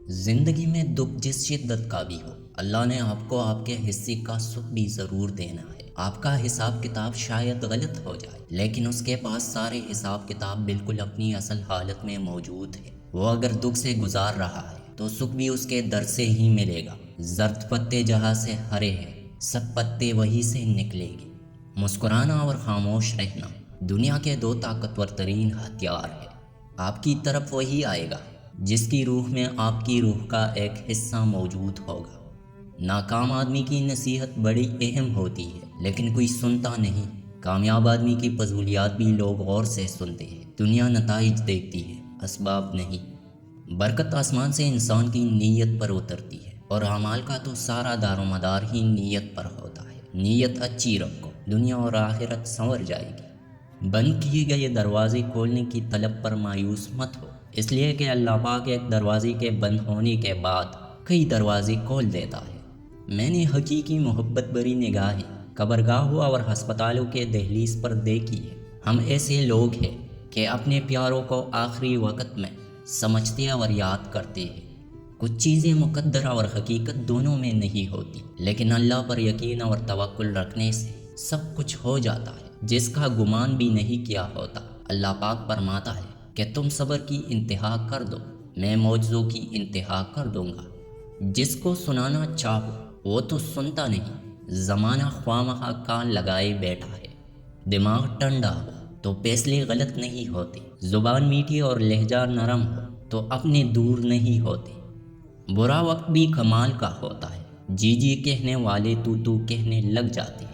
زندگی میں دکھ جس شدت کا بھی ہو، اللہ نے آپ کو آپ کے حصے کا سکھ بھی ضرور دینا ہے۔ آپ کا حساب کتاب شاید غلط ہو جائے، لیکن اس کے پاس سارے حساب کتاب بالکل اپنی اصل حالت میں موجود ہے۔ وہ اگر دکھ سے گزار رہا ہے تو سکھ بھی اس کے در سے ہی ملے گا۔ زرد پتے جہاں سے ہرے ہیں، سب پتے وہی سے نکلے گی۔ مسکرانا اور خاموش رہنا دنیا کے دو طاقتور ترین ہتھیار ہیں۔ آپ کی طرف وہی آئے گا جس کی روح میں آپ کی روح کا ایک حصہ موجود ہوگا۔ ناکام آدمی کی نصیحت بڑی اہم ہوتی ہے، لیکن کوئی سنتا نہیں۔ کامیاب آدمی کی فضولیات بھی لوگ غور سے سنتے ہیں۔ دنیا نتائج دیکھتی ہے، اسباب نہیں۔ برکت آسمان سے انسان کی نیت پر اترتی ہے، اور اعمال کا تو سارا دار و مدار ہی نیت پر ہوتا ہے۔ نیت اچھی رکھو، دنیا اور آخرت سنور جائے گی۔ بند کیے گئے دروازے کھولنے کی طلب پر مایوس مت ہو، اس لیے کہ اللہ پاک ایک دروازے کے بند ہونے کے بعد کئی دروازے کھول دیتا ہے۔ میں نے حقیقی محبت بری نگاہیں قبرگاہوں اور ہسپتالوں کے دہلیز پر دیکھی ہے۔ ہم ایسے لوگ ہیں کہ اپنے پیاروں کو آخری وقت میں سمجھتے اور یاد کرتے ہیں۔ کچھ چیزیں مقدر اور حقیقت دونوں میں نہیں ہوتی، لیکن اللہ پر یقین اور توکل رکھنے سے سب کچھ ہو جاتا ہے۔ جس کا گمان بھی نہیں کیا ہوتا، اللہ پاک فرماتا ہے کہ تم صبر کی انتہا کر دو، میں معجزوں کی انتہا کر دوں گا۔ جس کو سنانا چاہو وہ تو سنتا نہیں، زمانہ خواہ مخواہ کان لگائے بیٹھا ہے۔ دماغ ٹھنڈا ہو تو فیصلے غلط نہیں ہوتے، زبان میٹھی اور لہجہ نرم ہو تو اپنے دور نہیں ہوتے۔ برا وقت بھی کمال کا ہوتا ہے، جی جی کہنے والے تو کہنے لگ جاتے ہیں۔